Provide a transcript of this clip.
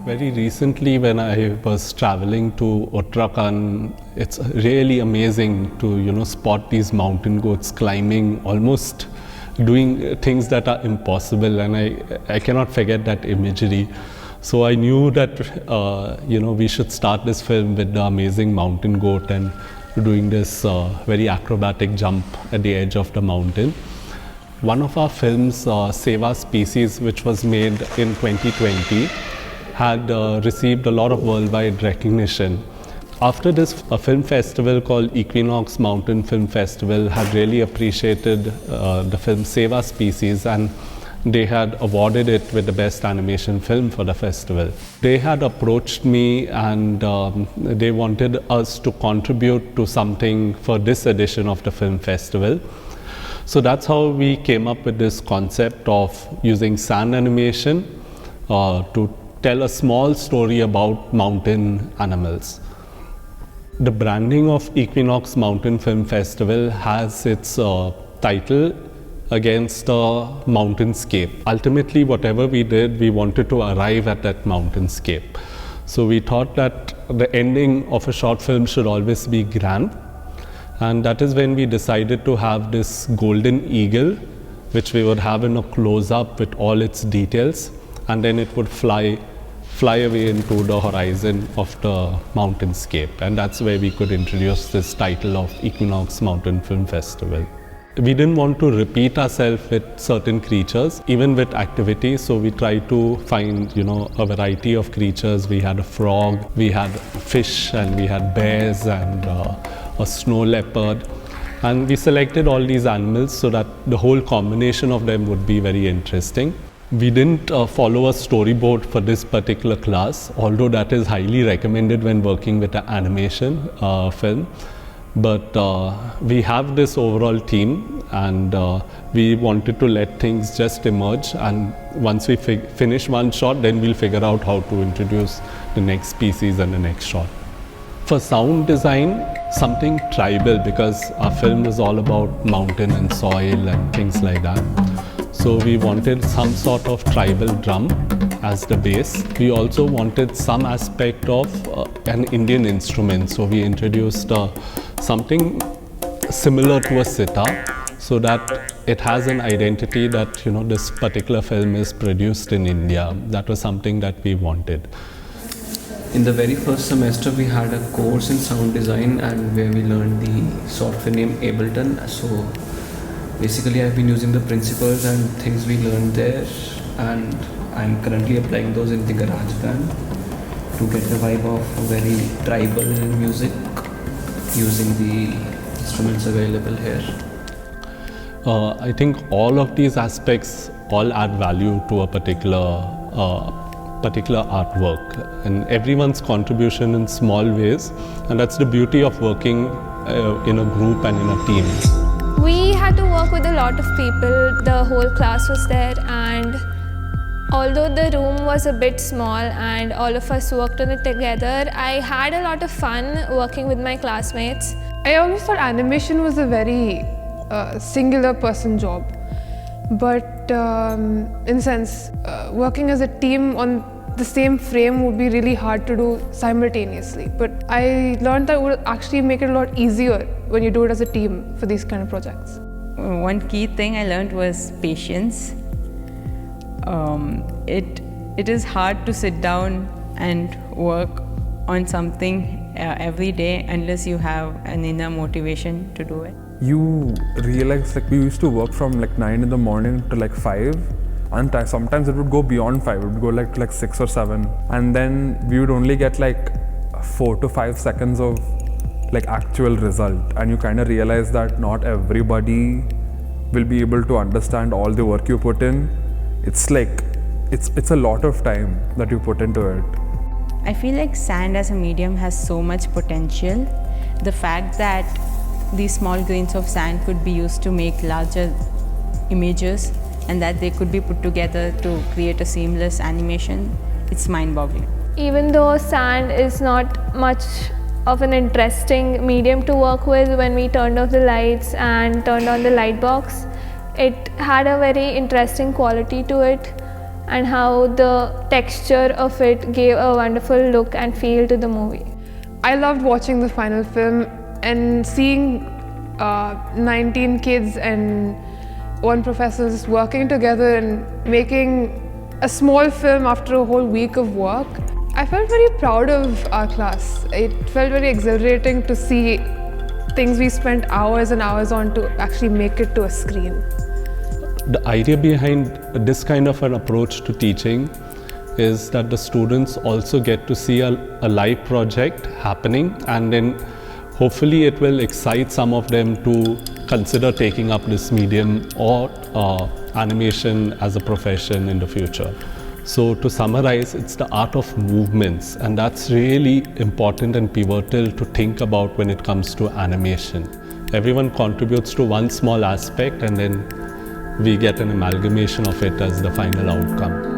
Very recently when I was traveling to Uttarakhand, it's really amazing to spot these mountain goats climbing, almost doing things that are impossible, and I cannot forget that imagery. So I knew that we should start this film with the amazing mountain goat and doing this very acrobatic jump at the edge of the mountain. One of our films, Save Our Species, which was made in 2020, had received a lot of worldwide recognition. After this, a film festival called Equinox Mountain Film Festival had really appreciated the film Save Our Species, and they had awarded it with the best animation film for the festival. They had approached me and they wanted us to contribute to something for this edition of the film festival. So that's how we came up with this concept of using sand animation to tell a small story about mountain animals. The branding of Equinox Mountain Film Festival has its title against a mountainscape. Ultimately, whatever we did, we wanted to arrive at that mountainscape. So we thought that the ending of a short film should always be grand. And that is when we decided to have this golden eagle, which we would have in a close-up with all its details, and then it would fly away into the horizon of the mountainscape. And that's where we could introduce this title of Equinox Mountain Film Festival. We didn't want to repeat ourselves with certain creatures, even with activities, so we tried to find a variety of creatures. We had a frog, we had fish, and we had bears and a snow leopard. And we selected all these animals so that the whole combination of them would be very interesting. We didn't follow a storyboard for this particular class, although that is highly recommended when working with an animation film. But we have this overall theme, and we wanted to let things just emerge, and once we finish one shot, then we'll figure out how to introduce the next species and the next shot. For sound design, something tribal, because our film is all about mountain and soil and things like that. So we wanted some sort of tribal drum as the base. We also wanted some aspect of an Indian instrument. So we introduced something similar to a sitar, so that it has an identity that this particular film is produced in India. That was something that we wanted. In the very first semester, we had a course in sound design, and where we learned the software named Ableton. So basically, I've been using the principles and things we learned there, and I'm currently applying those in the GarageBand to get the vibe of very tribal music using the instruments available here. I think all of these aspects all add value to a particular artwork, and everyone's contribution in small ways, and that's the beauty of working in a group and in a team. We had to work with a lot of people. The whole class was there, and although the room was a bit small and all of us worked on it together, I had a lot of fun working with my classmates. I always thought animation was a very singular person job, but in a sense, working as a team on the same frame would be really hard to do simultaneously. But I learned that it would actually make it a lot easier when you do it as a team for these kind of projects. One key thing I learned was patience. It is hard to sit down and work on something every day unless you have an inner motivation to do it. You realize, we used to work from 9 in the morning to 5, and sometimes it would go beyond 5, it would go to 6 or 7, and then we would only get 4 to 5 seconds of actual result, and you kind of realize that not everybody will be able to understand all the work you put in. It's a lot of time that you put into it. I feel like sand as a medium has so much potential. The fact that these small grains of sand could be used to make larger images, and that they could be put together to create a seamless animation, it's mind-boggling. Even though sand is not much of an interesting medium to work with, when we turned off the lights and turned on the light box, it had a very interesting quality to it, and how the texture of it gave a wonderful look and feel to the movie. I loved watching the final film and seeing 19 kids and one professor just working together and making a small film after a whole week of work. I felt very proud of our class. It felt very exhilarating to see things we spent hours and hours on to actually make it to a screen. The idea behind this kind of an approach to teaching is that the students also get to see a live project happening, and then hopefully it will excite some of them to consider taking up this medium or animation as a profession in the future. So to summarize, it's the art of movements, and that's really important and pivotal to think about when it comes to animation. Everyone contributes to one small aspect, and then we get an amalgamation of it as the final outcome.